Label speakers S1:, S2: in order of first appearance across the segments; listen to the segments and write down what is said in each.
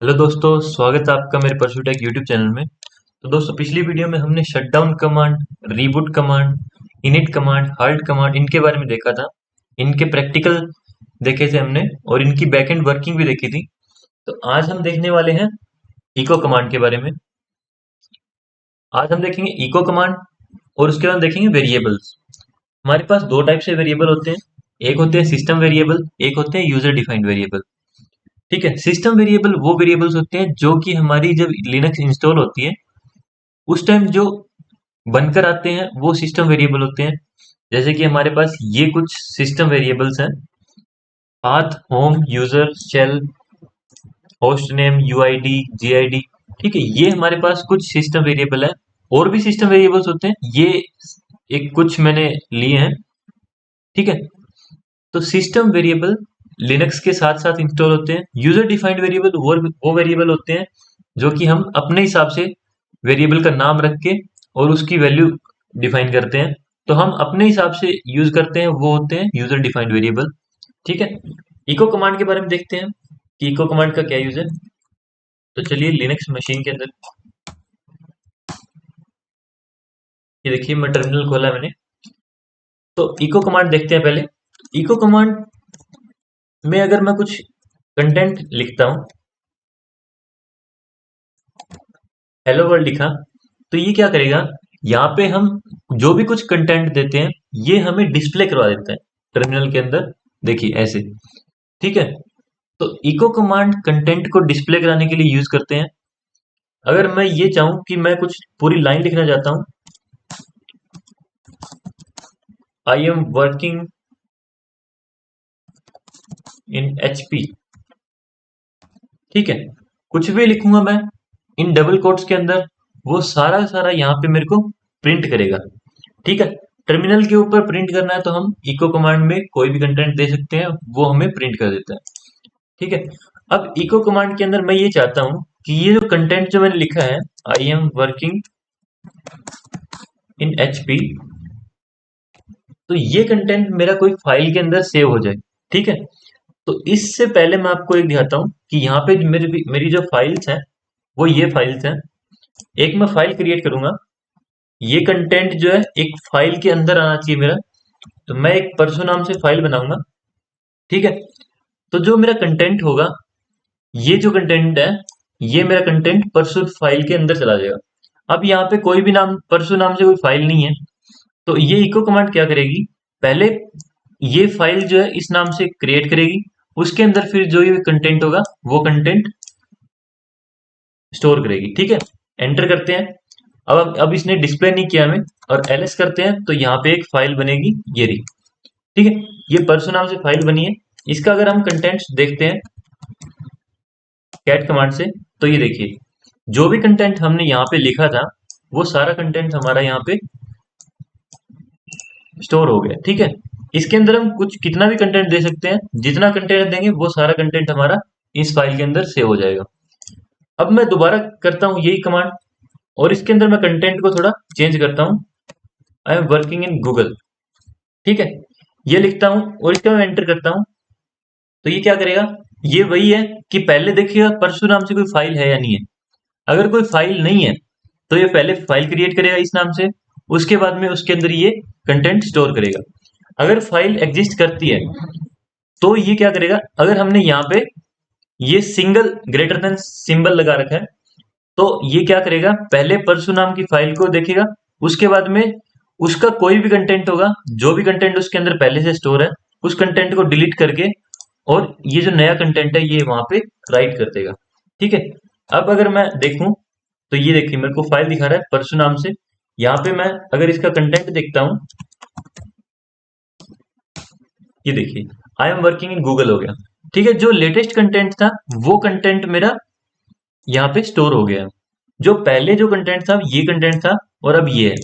S1: Hello दोस्तों, स्वागत है आपका मेरे परसूटेक यूट्यूब चैनल में। तो दोस्तों, पिछली वीडियो में हमने shutdown command, reboot command, init command, halt command इनके बारे में देखा था। इनके प्रैक्टिकल देखे थे हमने और इनकी बैकएंड वर्किंग भी देखी थी। तो आज हम देखने वाले हैं इको कमांड के बारे में। आज हम देखेंगे इको कमांड और उसके बाद देखेंगे वेरिएबल्स। हमारे पास दो टाइप से वेरिएबल होते हैं, एक होते हैं सिस्टम वेरिएबल, एक होते हैं यूजर डिफाइंड वेरिएबल। ठीक है, सिस्टम वेरिएबल वो वेरिएबल्स होते हैं जो कि हमारी जब लिनक्स इंस्टॉल होती है उस टाइम जो बनकर आते हैं वो सिस्टम वेरिएबल होते हैं। जैसे कि हमारे पास ये कुछ सिस्टम वेरिएबल्स हैं: path, home, user, shell, host name, UID, GID. ठीक है, ये हमारे पास कुछ सिस्टम वेरिएबल है। और भी सिस्टम वेरिएबल्स होते हैं, ये एक कुछ मैंने लिए हैं। ठीक है, तो सिस्टम वेरिएबल लिनक्स के साथ साथ इंस्टॉल होते हैं। यूजर डिफाइंड वेरिएबल वो वेरिएबल होते हैं जो कि हम अपने हिसाब से वेरिएबल का नाम रख के और उसकी वैल्यू डिफाइन करते हैं। तो हम अपने हिसाब से यूज करते हैं, वो होते हैं यूजर डिफाइंड वेरिएबल। ठीक है, इको कमांड के बारे में देखते हैं कि इको कमांड का क्या यूज है। तो चलिए, लिनक्स मशीन के अंदर ये देखिए, मैं टर्मिनल खोला मैंने। तो इको कमांड देखते हैं पहले। इको कमांड में अगर मैं कुछ कंटेंट लिखता हूं, हेलो वर्ल्ड लिखा, तो ये क्या करेगा, यहाँ पे हम जो भी कुछ कंटेंट देते हैं ये हमें डिस्प्ले करवा देता है टर्मिनल के अंदर। देखिए ऐसे। ठीक है, तो इको कमांड कंटेंट को डिस्प्ले कराने के लिए यूज करते हैं। अगर मैं ये चाहूं कि मैं कुछ पूरी लाइन लिखना चाहता हूं, I am working in HP. ठीक है, कुछ भी लिखूंगा मैं इन डबल कोट्स के अंदर, वो सारा सारा यहाँ पे मेरे को प्रिंट करेगा। ठीक है, टर्मिनल के ऊपर प्रिंट करना है तो हम इको कमांड में कोई भी कंटेंट दे सकते हैं, वो हमें प्रिंट कर देता है। ठीक है, अब इको कमांड के अंदर मैं ये चाहता हूं कि ये जो कंटेंट जो मैंने लिखा है, I am working in HP, तो ये कंटेंट मेरा कोई फाइल के अंदर सेव हो जाए। ठीक है, तो इससे पहले मैं आपको एक दिखाता हूँ कि यहाँ पे मेरी जो फाइल्स हैं वो ये फाइल्स हैं। एक मैं फाइल क्रिएट करूंगा, ये कंटेंट जो है एक फाइल के अंदर आना चाहिए मेरा। तो मैं एक परसो नाम से फाइल बनाऊंगा। ठीक है, तो जो मेरा कंटेंट होगा, ये जो कंटेंट है, ये मेरा कंटेंट परसो फाइल के अंदर चला जाएगा। अब यहाँ पे कोई भी नाम, परसो नाम से कोई फाइल नहीं है, तो ये इको कमांड क्या करेगी, पहले ये फाइल जो है इस नाम से क्रिएट करेगी, उसके अंदर फिर जो ये कंटेंट होगा वो कंटेंट स्टोर करेगी। ठीक है, एंटर करते हैं। अब इसने डिस्प्ले नहीं किया हमें, और एलएस करते हैं तो यहाँ पे एक फाइल बनेगी, ये रही। ठीक है, ये परसो नाम से फाइल बनी है। इसका अगर हम कंटेंट्स देखते हैं कैट कमांड से, तो ये देखिए, जो भी कंटेंट हमने यहाँ पे लिखा था वो सारा कंटेंट हमारा यहाँ पे स्टोर हो गया। ठीक है, इसके अंदर हम कुछ कितना भी कंटेंट दे सकते हैं, जितना कंटेंट देंगे वो सारा कंटेंट हमारा इस फाइल के अंदर सेव हो जाएगा। अब मैं दोबारा करता हूँ यही कमांड, और इसके अंदर मैं कंटेंट को थोड़ा चेंज करता हूँ, I am working in Google. ठीक है, ये लिखता हूँ और इसका मैं एंटर करता हूँ, तो ये क्या करेगा, ये वही है कि पहले देखिएगा परसू नाम से कोई फाइल है या नहीं है। अगर कोई फाइल नहीं है तो ये पहले फाइल क्रिएट करेगा इस नाम से, उसके बाद में उसके अंदर ये कंटेंट स्टोर करेगा। अगर फाइल एग्जिस्ट करती है तो ये क्या करेगा, अगर हमने यहाँ पे ये सिंगल ग्रेटर देन सिंबल लगा रखा है, तो ये क्या करेगा, पहले परसू नाम की फाइल को देखेगा, उसके बाद में उसका कोई भी कंटेंट होगा, जो भी कंटेंट उसके अंदर पहले से स्टोर है, उस कंटेंट को डिलीट करके और ये जो नया कंटेंट है ये वहां पे राइट कर देगा। ठीक है, अब अगर मैं देखूं तो ये देखिए, मेरे को फाइल दिखा रहा है परसू नाम से। यहाँ पे मैं अगर इसका कंटेंट देखता हूँ, ये देखिए, I am working in Google हो गया। ठीक है, जो लेटेस्ट कंटेंट था वो कंटेंट मेरा यहाँ पे स्टोर हो गया है। जो पहले जो कंटेंट था ये कंटेंट था, और अब ये है।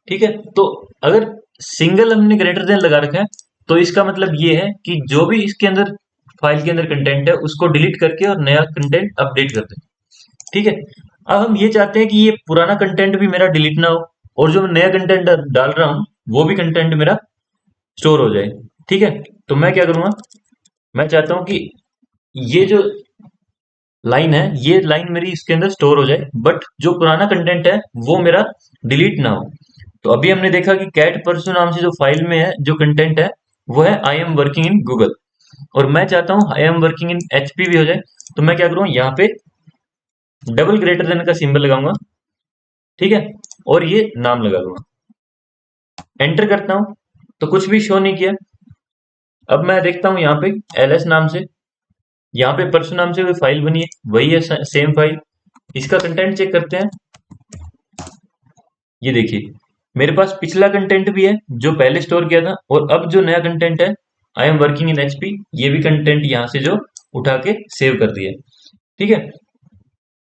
S1: ठीक है, तो अगर सिंगल हमने ग्रेटर देन लगा रखा है तो इसका मतलब ये है कि जो भी इसके अंदर फाइल के अंदर कंटेंट है उसको डिलीट करके और नया कंटेंट अपडेट कर दे। ठीक है, अब हम ये चाहते हैं कि ये पुराना कंटेंट भी मेरा डिलीट ना हो, और जो मैं नया कंटेंट डाल रहा हूँ वो भी कंटेंट मेरा स्टोर हो जाए। ठीक है, तो मैं क्या करूंगा, मैं चाहता हूं कि ये जो लाइन है, ये लाइन मेरी इसके अंदर स्टोर हो जाए, बट जो पुराना कंटेंट है वो मेरा डिलीट ना हो। तो अभी हमने देखा कि कैट परसू नाम से जो फाइल में है जो कंटेंट है वो है I am working in Google, और मैं चाहता हूँ I am working in HP भी हो जाए। तो मैं क्या करूँ, यहाँ पे डबल ग्रेटर देन का सिंबल लगाऊंगा, ठीक है, और ये नाम लगा दूंगा, एंटर करता हूँ तो कुछ भी शो नहीं किया। अब मैं देखता हूँ यहाँ पे ls नाम से, यहाँ पे परसों नाम से कोई फाइल बनी है, वही है सेम फाइल। इसका कंटेंट चेक करते हैं। ये देखिए मेरे पास पिछला कंटेंट भी है जो पहले स्टोर किया था, और अब जो नया कंटेंट है I am working in HP, ये भी कंटेंट यहाँ से जो उठा के सेव कर दिया। ठीक है,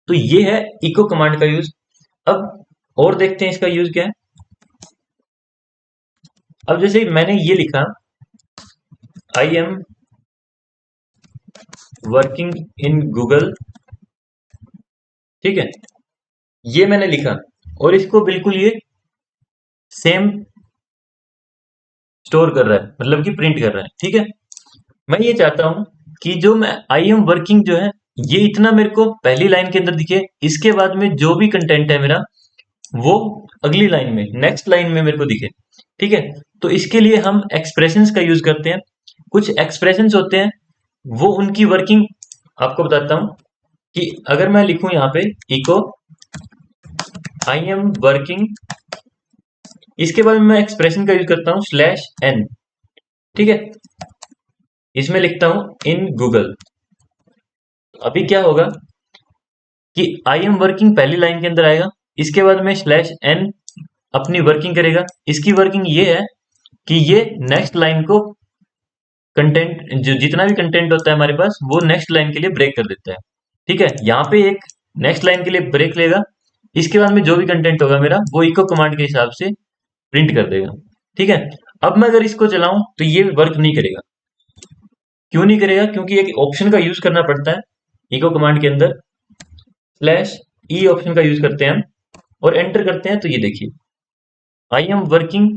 S1: तो ये है इको कमांड का यूज। अब और देखते हैं इसका यूज क्या है। अब जैसे मैंने ये लिखा I am working in Google, ठीक है, ये मैंने लिखा और इसको बिल्कुल ये सेम स्टोर कर रहा है, मतलब कि प्रिंट कर रहा है। ठीक है, मैं ये चाहता हूं कि जो मैं आई एम वर्किंग जो है ये इतना मेरे को पहली लाइन के अंदर दिखे, इसके बाद में जो भी कंटेंट है मेरा वो अगली लाइन में, नेक्स्ट लाइन में मेरे को दिखे। ठीक है, तो इसके लिए हम एक्सप्रेशंस का यूज करते हैं। कुछ एक्सप्रेशंस होते हैं वो उनकी वर्किंग आपको बताता हूं, कि अगर मैं लिखूं यहाँ पे इको आई एम वर्किंग, इसके बाद मैं एक्सप्रेशन का यूज करता हूं स्लैश एन, ठीक है, इसमें लिखता हूं इन गूगल। अभी क्या होगा कि आई एम वर्किंग पहली लाइन के अंदर आएगा, इसके बाद में स्लैश एन अपनी वर्किंग करेगा। इसकी वर्किंग ये है कि ये नेक्स्ट लाइन को कंटेंट, जो जितना भी कंटेंट होता है हमारे पास वो नेक्स्ट लाइन के लिए ब्रेक कर देता है। ठीक है, यहाँ पे एक नेक्स्ट लाइन के लिए ब्रेक लेगा, इसके बाद में जो भी कंटेंट होगा मेरा वो इको कमांड के हिसाब से प्रिंट कर देगा। ठीक है, अब मैं अगर इसको चलाऊं तो ये वर्क नहीं करेगा। क्यों नहीं करेगा? क्योंकि एक ऑप्शन का यूज करना पड़ता है इको कमांड के अंदर, स्लैश ई ऑप्शन का यूज करते हैं हम और एंटर करते हैं। तो ये देखिए आई एम वर्किंग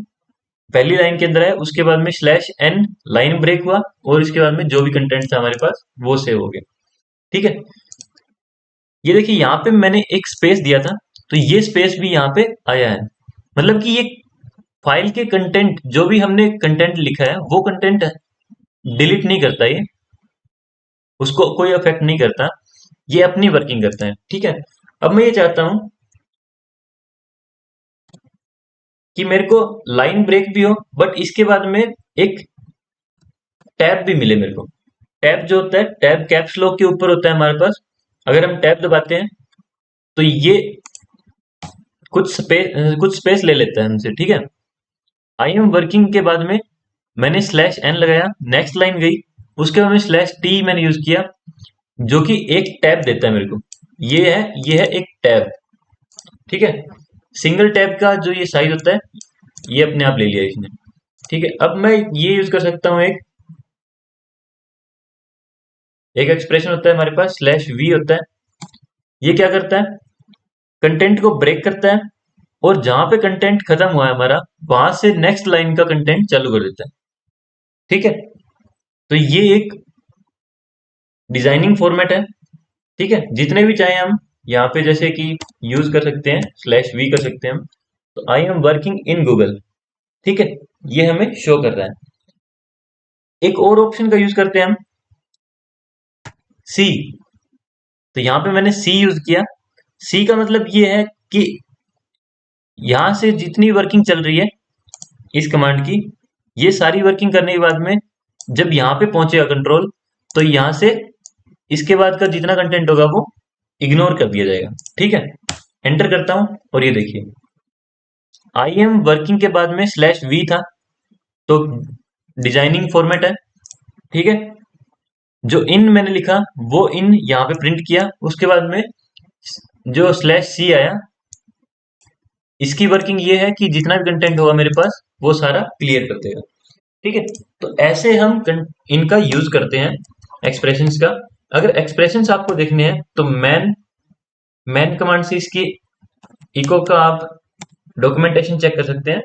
S1: पहली लाइन के अंदर है, उसके बाद में स्लैश एन लाइन ब्रेक हुआ और इसके बाद में जो भी कंटेंट था हमारे पास वो सेव हो गया। ठीक है, ये देखिए यहाँ पे मैंने एक स्पेस दिया था तो ये स्पेस भी यहाँ पे आया है, मतलब कि ये फाइल के कंटेंट जो भी हमने कंटेंट लिखा है वो कंटेंट डिलीट नहीं करता, ये उसको कोई अफेक्ट नहीं करता, ये अपनी वर्किंग करता है। ठीक है, अब मैं ये चाहता हूं कि मेरे को लाइन ब्रेक भी हो बट इसके बाद में एक टैब भी मिले मेरे को। टैब जो होता है, टैब कैप्स लॉक के ऊपर होता है हमारे पास। अगर हम टैब दबाते हैं तो ये कुछ स्पेस ले लेता है हमसे। ठीक है, आई एम वर्किंग के बाद में मैंने स्लैश एन लगाया, नेक्स्ट लाइन गई, उसके बाद में स्लैश टी मैंने यूज किया जो कि एक टैब देता है मेरे को। ये है एक टैब। ठीक है, सिंगल टैब का जो ये साइज होता है ये अपने आप ले लिया इसने। ठीक है, अब मैं ये यूज कर सकता हूँ, एक एक्सप्रेशन होता है हमारे पास स्लैश वी होता है। ये क्या करता है, कंटेंट को ब्रेक करता है और जहां पे कंटेंट खत्म हुआ है हमारा वहां से नेक्स्ट लाइन का कंटेंट चालू कर देता है। ठीक है, तो ये एक डिजाइनिंग फॉर्मेट है। ठीक है, जितने भी चाहे हम यहाँ पे जैसे कि यूज कर सकते हैं, स्लैश वी कर सकते हैं हम। तो I am working in Google, ठीक है, ये हमें शो कर रहा है। एक और ऑप्शन का यूज करते हैं हम सी, तो यहाँ पे मैंने सी यूज किया। सी का मतलब ये है कि यहां से जितनी वर्किंग चल रही है इस कमांड की, ये सारी वर्किंग करने के बाद में जब यहाँ पे पहुंचेगा कंट्रोल, तो यहां से इसके बाद का जितना कंटेंट होगा वो इग्नोर कर दिया जाएगा। ठीक है, एंटर करता हूं और ये देखिए आई एम वर्किंग के बाद में स्लैश वी था, तो डिजाइनिंग फॉर्मेट है। ठीक है, जो इन मैंने लिखा वो इन यहाँ पे प्रिंट किया, उसके बाद में जो स्लैश सी आया, इसकी वर्किंग ये है कि जितना भी कंटेंट होगा मेरे पास वो सारा क्लियर कर देगा। ठीक है, तो ऐसे हम इनका यूज करते हैं एक्सप्रेशंस का। अगर एक्सप्रेशंस आपको देखने हैं तो मैन मैन कमांड से इसकी इको का आप डॉक्यूमेंटेशन चेक कर सकते हैं।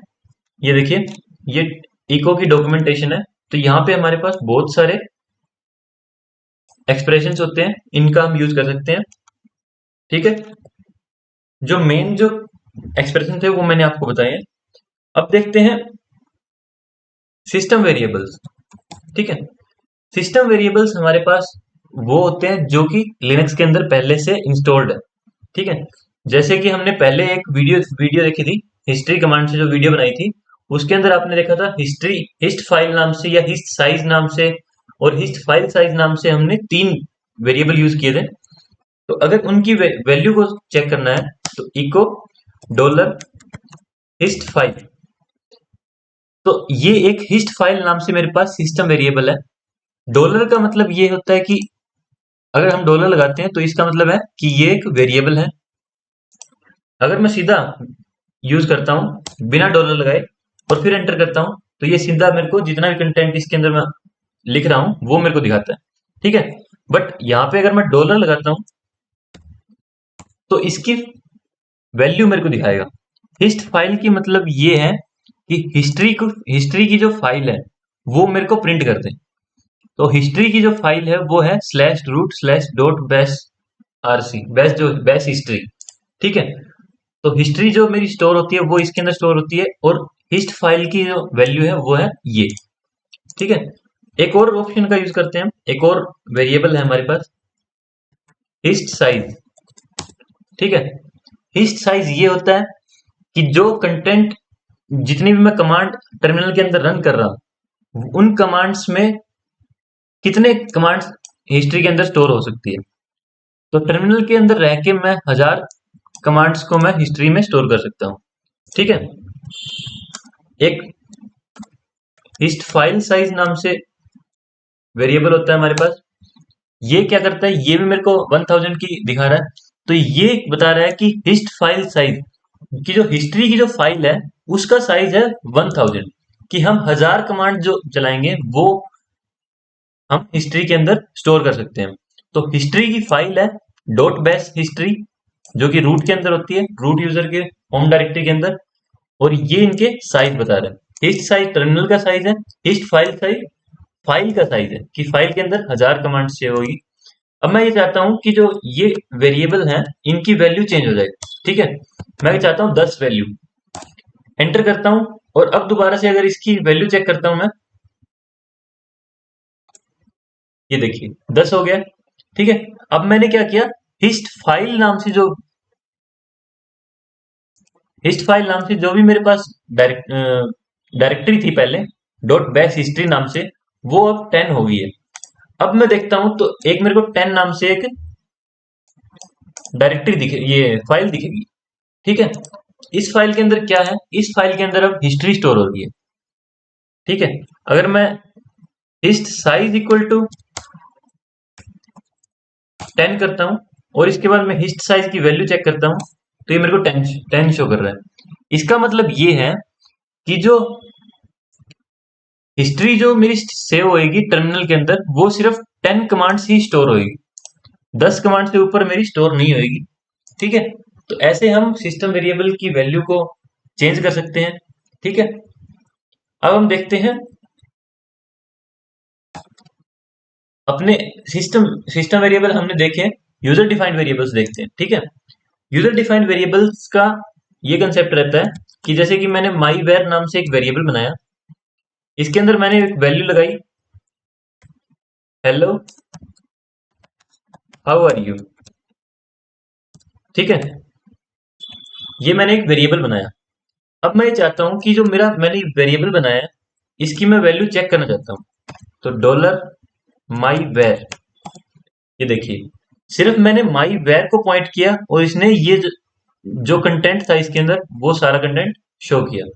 S1: ये देखिए ये इको की डॉक्यूमेंटेशन है, तो यहाँ पे हमारे पास बहुत सारे एक्सप्रेशंस होते हैं इनका हम यूज कर सकते हैं। ठीक है, जो मेन जो एक्सप्रेशन थे वो मैंने आपको बताए हैं। अब देखते हैं सिस्टम वेरिएबल्स। ठीक है, सिस्टम वेरिएबल्स हमारे पास वो होते हैं जो कि लिनक्स के अंदर पहले से इंस्टॉल्ड है। ठीक है, जैसे कि हमने पहले एक वीडियो देखी थी, हिस्ट्री कमांड से जो वीडियो बनाई थी, उसके अंदर आपने देखा था हिस्ट्री हिस्ट फाइल नाम से या हिस्ट साइज नाम से और हिस्ट फाइल साइज नाम से हमने 3 वेरिएबल यूज किए थे। तो अगर उनकी वैल्यू को चेक करना है तो इको डॉलर हिस्ट फाइल, तो ये एक हिस्ट फाइल नाम से मेरे पास सिस्टम वेरिएबल है। डॉलर का मतलब ये होता है कि अगर हम डॉलर लगाते हैं तो इसका मतलब है कि ये एक वेरिएबल है। अगर मैं सीधा यूज करता हूं बिना डॉलर लगाए और फिर एंटर करता हूं तो ये सीधा मेरे को जितना भी कंटेंट इसके अंदर मैं लिख रहा हूं वो मेरे को दिखाता है। ठीक है, बट यहाँ पे अगर मैं डॉलर लगाता हूं तो इसकी वैल्यू मेरे को दिखाएगा। हिस्ट फाइल की मतलब ये है कि हिस्ट्री की जो फाइल है वो मेरे को प्रिंट कर दे। तो हिस्ट्री की जो फाइल है वो है /root/.bash rc, बैश हिस्ट्री। ठीक है, तो हिस्ट्री जो मेरी स्टोर होती है वो इसके अंदर स्टोर होती है और हिस्ट फाइल की जो वैल्यू है वो है ये। ठीक है, एक और ऑप्शन का यूज करते हैं, एक और वेरिएबल है हमारे पास हिस्ट साइज। ठीक है, हिस्ट साइज ये होता है कि जो कंटेंट जितनी भी मैं कमांड टर्मिनल के अंदर रन कर रहा हूं उन कमांड्स में कितने कमांड्स हिस्ट्री के अंदर स्टोर हो सकती है। तो टर्मिनल के अंदर रह के मैं 1000 कमांड्स को मैं हिस्ट्री में स्टोर कर सकता हूं। ठीक है, एक हिस्ट फाइल साइज नाम से वेरिएबल होता है हमारे पास। ये क्या करता है, ये भी मेरे को 1000 की दिखा रहा है। तो ये बता रहा है कि हिस्ट फाइल साइज की जो हिस्ट्री की जो फाइल है उसका साइज है 1000, कि हम 1000 कमांड जो चलाएंगे वो हम हिस्ट्री के अंदर स्टोर कर सकते हैं। तो हिस्ट्री की फाइल है .bash हिस्ट्री जो कि रूट के अंदर होती है, रूट यूजर के होम डायरेक्टरी के अंदर, और ये इनके साइज बता रहे हैं। हिस्ट साइज टर्मिनल का साइज है, हिस्ट फाइल साइज फाइल का साइज है कि फाइल के अंदर 1000 कमांड सेव होगी। अब मैं ये चाहता हूं कि जो ये वेरिएबल है इनकी वैल्यू चेंज हो जाए। ठीक है, मैं ये चाहता हूं 10 वैल्यू, एंटर करता हूं और अब दोबारा से अगर इसकी वैल्यू चेक करता हूं मैं, ये देखिए 10 हो गया। ठीक है, अब मैंने क्या किया, हिस्ट फाइल नाम से जो भी मेरे पास डायरेक्टरी थी पहले .bash हिस्ट्री नाम से, वो अब 10 हो गई है। अब मैं देखता हूं तो एक मेरे को 10 नाम से एक डायरेक्टरी दिखे, ये फाइल दिखेगी। ठीक है, इस फाइल के अंदर क्या है, इस फाइल के अंदर अब हिस्ट्री स्टोर हो रही है। ठीक है, अगर मैं हिस्ट साइज इक्वल टू 10 करता हूं और इसके बाद मैं हिस्ट साइज की वैल्यू चेक करता हूं तो ये मेरे को 10 शो कर रहा है। इसका मतलब ये है कि जो हिस्ट्री जो मेरी सेव होएगी टर्मिनल के अंदर वो सिर्फ 10 कमांड्स ही स्टोर होएगी, 10 कमांड से ऊपर मेरी स्टोर नहीं होएगी। ठीक है, तो ऐसे हम सिस्टम वेरिएबल की वैल्यू को चेंज कर सकते हैं। ठीक है, अब हम देखते हैं अपने सिस्टम वेरिएबल हमने देखे, यूजर डिफाइंड वेरिएबल्स देखते हैं। ठीक है, यूजर डिफाइंड वेरिएबल्स का ये कंसेप्ट रहता है कि जैसे कि मैंने माई वेर नाम से एक वेरिएबल बनाया, इसके अंदर मैंने एक वैल्यू लगाई हेलो हाउ आर यू। ठीक है, ये मैंने एक वेरिएबल बनाया। अब मैं ये चाहता हूं कि जो मैंने वेरिएबल बनाया है इसकी मैं वैल्यू चेक करना चाहता हूं। तो डॉलर माई वेर, ये देखिए सिर्फ मैंने माई वेर को पॉइंट किया और इसने ये जो कंटेंट था इसके अंदर वो सारा कंटेंट शो किया।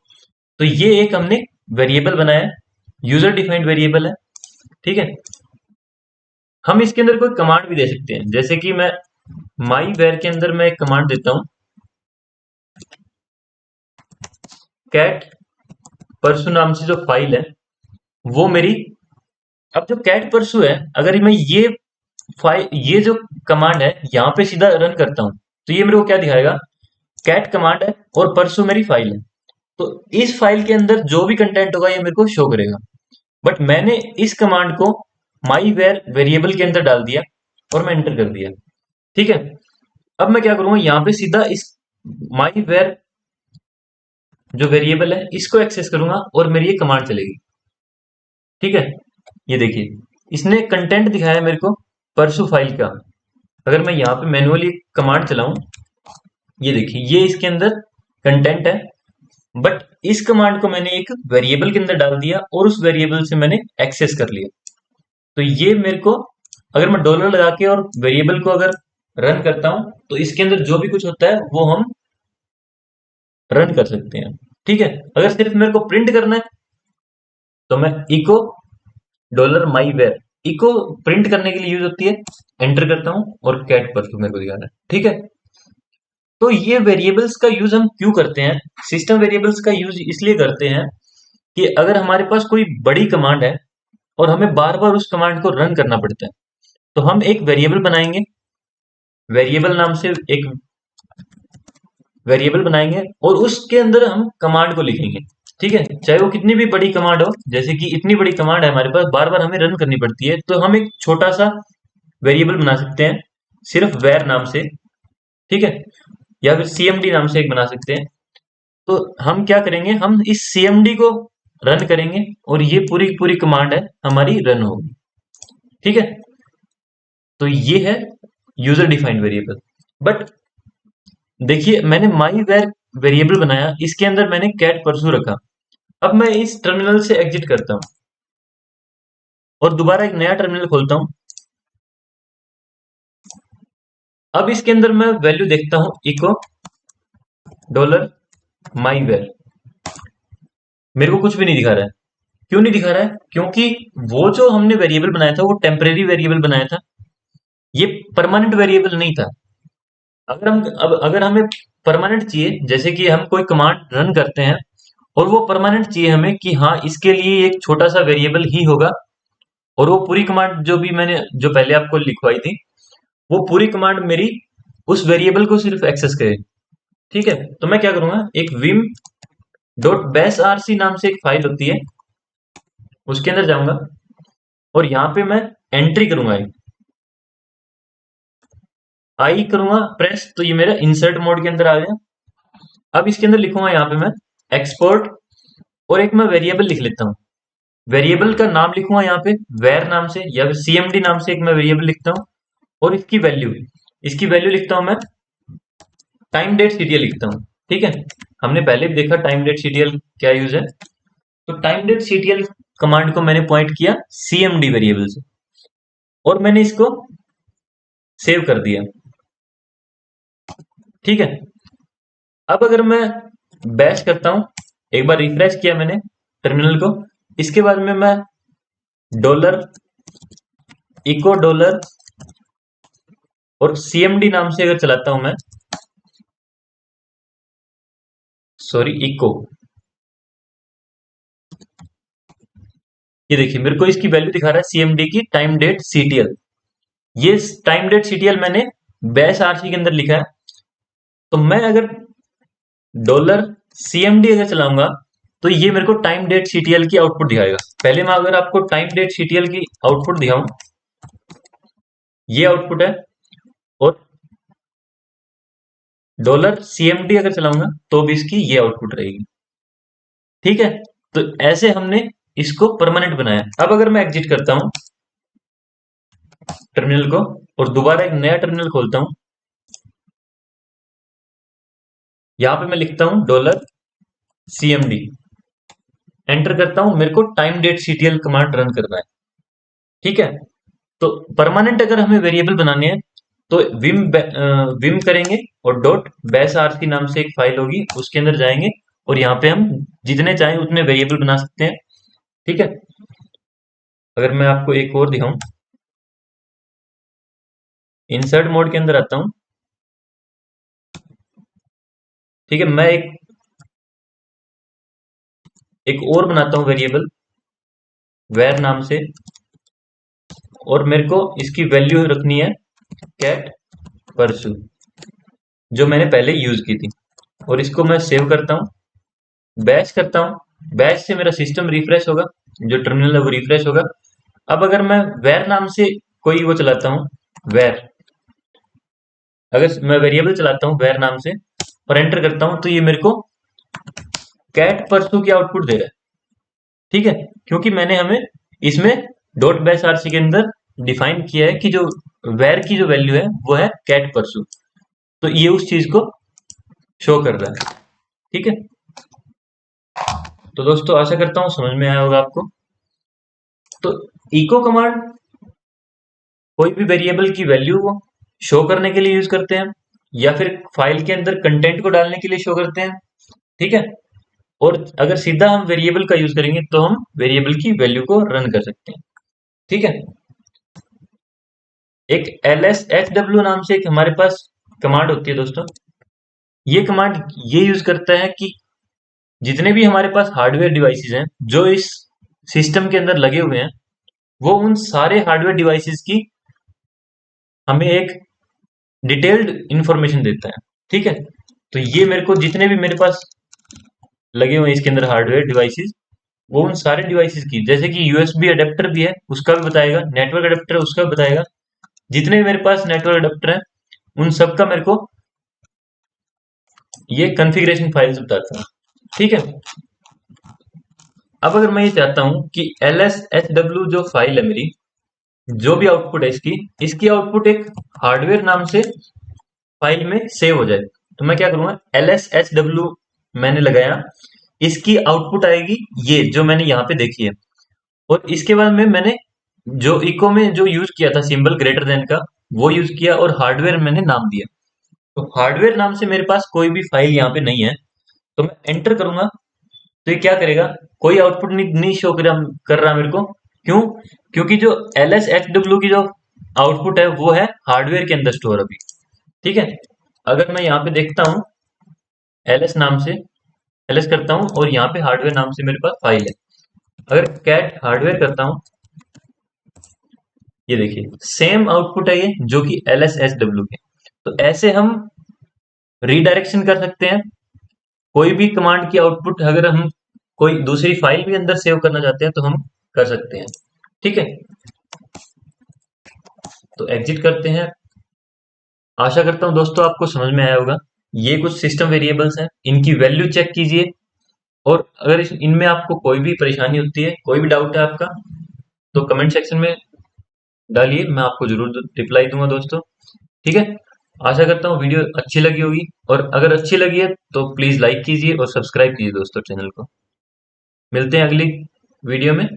S1: तो ये एक हमने वेरिएबल बनाया, यूजर डिफाइंड वेरिएबल है। ठीक है, हम इसके अंदर कोई कमांड भी दे सकते हैं, जैसे कि मैं माई वेर के अंदर मैं एक कमांड देता हूं कैट परसू नाम से जो फाइल है वो मेरी, अब जो कैट परसू है अगर मैं ये जो कमांड है यहाँ पे सीधा रन करता हूं तो ये मेरे को क्या दिखाएगा, कैट कमांड है और परसू मेरी फाइल है। तो इस फाइल के अंदर जो भी कंटेंट होगा ये मेरे को शो करेगा। बट मैंने इस कमांड को माई वेर वेरिएबल के अंदर डाल दिया और मैं एंटर कर दिया। ठीक है, अब मैं क्या करूंगा, यहाँ पे सीधा इस माई वेर जो वेरिएबल है इसको एक्सेस करूंगा और मेरी ये कमांड चलेगी। ठीक है, ये देखिए इसने कंटेंट दिखाया मेरे को परसू फाइल का। अगर मैं यहाँ पे मैनुअली कमांड चलाऊं, ये देखिए ये इसके अंदर कंटेंट है, बट इस कमांड को मैंने एक वेरिएबल के अंदर डाल दिया और उस वेरिएबल से मैंने एक्सेस कर लिया। तो ये मेरे को, अगर मैं डॉलर लगा के और वेरिएबल को अगर रन करता हूं तो इसके अंदर जो भी कुछ होता है वो हम रन कर सकते हैं। ठीक है, अगर सिर्फ मेरे को प्रिंट करना है तो मैं echo dollar my var, echo print करने के लिए यूज होती है, एंटर करता हूं और कैट परसू मेरे को दिखाना है। ठीक है, तो ये वेरिएबल्स का यूज हम क्यों करते हैं, सिस्टम वेरिएबल्स का यूज इसलिए करते हैं कि अगर हमारे पास कोई बड़ी कमांड है और हमें बार बार उस कमांड को रन करना पड़ता है, तो हम एक वेरिएबल बनाएंगे, वेरिएबल नाम से एक वेरिएबल बनाएंगे और उसके अंदर हम कमांड को लिखेंगे। ठीक है, चाहे वो कितनी भी बड़ी कमांड हो, जैसे कि इतनी बड़ी कमांड है हमारे पास, बार बार हमें रन करनी पड़ती है, तो हम एक छोटा सा वेरिएबल बना सकते हैं सिर्फ वेर नाम से। ठीक है, या फिर सीएमडी नाम से एक बना सकते हैं। तो हम क्या करेंगे, हम इस सीएमडी को रन करेंगे और ये पूरी पूरी कमांड है हमारी रन होगी। ठीक है, तो ये है यूजर डिफाइंड वेरिएबल। बट देखिए मैंने माई वेर वेरिएबल बनाया, इसके अंदर मैंने कैट परसू रखा। अब मैं इस टर्मिनल से एग्जिट करता हूं और दोबारा एक नया टर्मिनल खोलता हूं। अब इसके अंदर मैं वैल्यू देखता हूं, इको डॉलर माई वेर, मेरे को कुछ भी नहीं दिखा रहा है। क्यों नहीं दिखा रहा है, क्योंकि वो जो हमने वेरिएबल बनाया था वो टेम्परेरी वेरिएबल बनाया था, ये परमानेंट वेरिएबल नहीं था। अगर हमें परमानेंट चाहिए, जैसे कि हम कोई कमांड रन करते हैं और वो परमानेंट चाहिए हमें कि हाँ इसके लिए एक छोटा सा वेरिएबल ही होगा और वो पूरी कमांड जो भी मैंने जो पहले आपको लिखवाई थी वो पूरी कमांड मेरी उस वेरिएबल को सिर्फ एक्सेस करे। ठीक है, तो मैं क्या करूंगा, एक विम डॉट बेस आरसी नाम से एक फाइल होती है, उसके अंदर जाऊंगा और यहाँ पे मैं एंट्री करूंगा, आई करूंगा प्रेस, तो ये मेरा इंसर्ट मोड के अंदर आ गया। अब इसके अंदर लिखूंगा यहाँ पे मैं एक्सपोर्ट और एक मैं वेरिएबल लिख लेता हूँ। वेरिएबल का नाम लिखूंगा यहाँ पे वेर नाम से या फिर सीएमडी नाम से एक मैं वेरिएबल लिखता हूँ और इसकी वैल्यू लिखता हूँ मैं टाइम डेट सीरियल लिखता हूँ। ठीक है, हमने पहले भी देखा टाइम डेट सीरियल क्या यूज है। तो टाइम डेट सीरियल कमांड को मैंने पॉइंट किया सीएमडी वेरिएबल से और मैंने इसको सेव कर दिया। ठीक है, अब अगर मैं बैश करता हूं, एक बार रिफ्रेश किया मैंने टर्मिनल को, इसके बाद में मैं डॉलर इको डॉलर और सीएमडी नाम से अगर चलाता हूं मैं, सॉरी इको, ये देखिए मेरे को इसकी वैल्यू दिखा रहा है सीएमडी की टाइम डेट सीटीएल। ये टाइम डेट सीटीएल मैंने बैश आरसी के अंदर लिखा है। तो मैं अगर डॉलर सीएमडी अगर चलाऊंगा तो ये मेरे को टाइम डेट सीटीएल की आउटपुट दिखाएगा। पहले मैं अगर आपको टाइम डेट सीटीएल की आउटपुट दिखाऊं, ये आउटपुट है, और डॉलर सीएमडी अगर चलाऊंगा तो भी इसकी ये आउटपुट रहेगी। ठीक है, तो ऐसे हमने इसको परमानेंट बनाया। अब अगर मैं एग्जिट करता हूं टर्मिनल को और दोबारा एक नया टर्मिनल खोलता हूं, यहां पे मैं लिखता हूं डॉलर सीएमडी, एंटर करता हूं, मेरे को time date CTL command run करना है। ठीक है, तो परमानेंट अगर हमें वेरिएबल बनाने हैं तो विम करेंगे और डॉट बैश आरसी नाम से एक फाइल होगी, उसके अंदर जाएंगे और यहाँ पे हम जितने चाहें उतने वेरिएबल बना सकते हैं। ठीक है, अगर मैं आपको एक और दिखाऊं, इंसर्ट मोड के अंदर आता हूं। ठीक है, मैं एक और बनाता हूं वेरिएबल वेर नाम से और मेरे को इसकी वैल्यू रखनी है कैट परसू, जो मैंने पहले यूज की थी, और इसको मैं सेव करता हूं, बैश करता हूं। बैश से मेरा सिस्टम रिफ्रेश होगा, जो टर्मिनल है वो रिफ्रेश होगा अब अगर मैं वेर नाम से कोई वो चलाता हूँ, वेर, अगर मैं वेरिएबल चलाता हूँ वेर नाम से और एंटर करता हूँ, तो ये मेरे को कैट परसू की आउटपुट दे रहा है। ठीक है, क्योंकि मैंने हमें इसमें डॉट बैश आरसी के अंदर डिफाइन किया है कि जो वेर की जो वैल्यू है वो है कैट परसू, तो ये उस चीज को शो कर रहा है। ठीक है, तो दोस्तों आशा करता हूँ समझ में आया होगा आपको। तो इको कमांड कोई भी वेरिएबल की वैल्यू को शो करने के लिए यूज करते हैं, या फिर फाइल के अंदर कंटेंट को डालने के लिए शो करते हैं। ठीक है, और अगर सीधा हम वेरिएबल का यूज करेंगे तो हम वेरिएबल की वैल्यू को रन कर सकते हैं। ठीक है, एक lshw नाम से एक हमारे पास कमांड होती है दोस्तों। ये कमांड ये यूज करता है कि जितने भी हमारे पास हार्डवेयर डिवाइसेस हैं जो इस सिस्टम के अंदर लगे हुए हैं, वो उन सारे हार्डवेयर डिवाइसेस की हमें एक डिटेल्ड इंफॉर्मेशन देता है। ठीक है, तो ये मेरे को जितने भी मेरे पास लगे हुए हैं इसके अंदर हार्डवेयर डिवाइसेस, वो उन सारे डिवाइसेस की, जैसे कि यूएसबी अडेप्टर भी है उसका भी बताएगा, नेटवर्क अडेप्टर है उसका भी बताएगा, जितने भी मेरे पास नेटवर्क अडेप्टर है उन सब का मेरे को ये कॉन्फ़िगरेशन फाइल्स बताता है। ठीक है, अब अगर मैं ये चाहता हूं कि lshw जो फाइल है मेरी, जो भी आउटपुट है इसकी आउटपुट एक हार्डवेयर नाम से फाइल में सेव हो जाए, तो मैं क्या करूंगा, lshw मैंने लगाया, इसकी आउटपुट आएगी ये जो मैंने यहाँ पे देखी है, और इसके बाद में मैंने जो इको में जो यूज किया था सिंबल ग्रेटर देन का, वो यूज किया और हार्डवेयर मैंने नाम दिया। तो हार्डवेयर नाम से मेरे पास कोई भी फाइल यहाँ पे नहीं है, तो मैं एंटर करूंगा तो ये क्या करेगा, कोई आउटपुट नहीं शो कर रहा मेरे को। क्यों? क्योंकि जो lshw की जो आउटपुट है वो है हार्डवेयर के अंदर स्टोर अभी। ठीक है, अगर मैं यहाँ पे देखता हूँ ls नाम से, ls करता हूँ और यहाँ पे हार्डवेयर नाम से मेरे पास फाइल है, अगर कैट हार्डवेयर करता हूँ, ये देखिए सेम आउटपुट है ये जो कि lshw के। तो ऐसे हम रीडायरेक्शन कर सकते हैं कोई भी कमांड की आउटपुट, अगर हम कोई दूसरी फाइल भी अंदर सेव करना चाहते हैं तो हम कर सकते हैं। ठीक है, तो एग्जिट करते हैं। आशा करता हूं दोस्तों आपको समझ में आया होगा। ये कुछ सिस्टम वेरिएबल्स हैं, इनकी वैल्यू चेक कीजिए, और अगर इनमें आपको कोई भी परेशानी होती है, कोई भी डाउट है आपका, तो कमेंट सेक्शन में डालिए, मैं आपको जरूर रिप्लाई दूंगा दोस्तों। ठीक है, आशा करता हूँ वीडियो अच्छी लगी होगी, और अगर अच्छी लगी है तो प्लीज लाइक कीजिए और सब्सक्राइब कीजिए दोस्तों चैनल को। मिलते हैं अगली वीडियो में।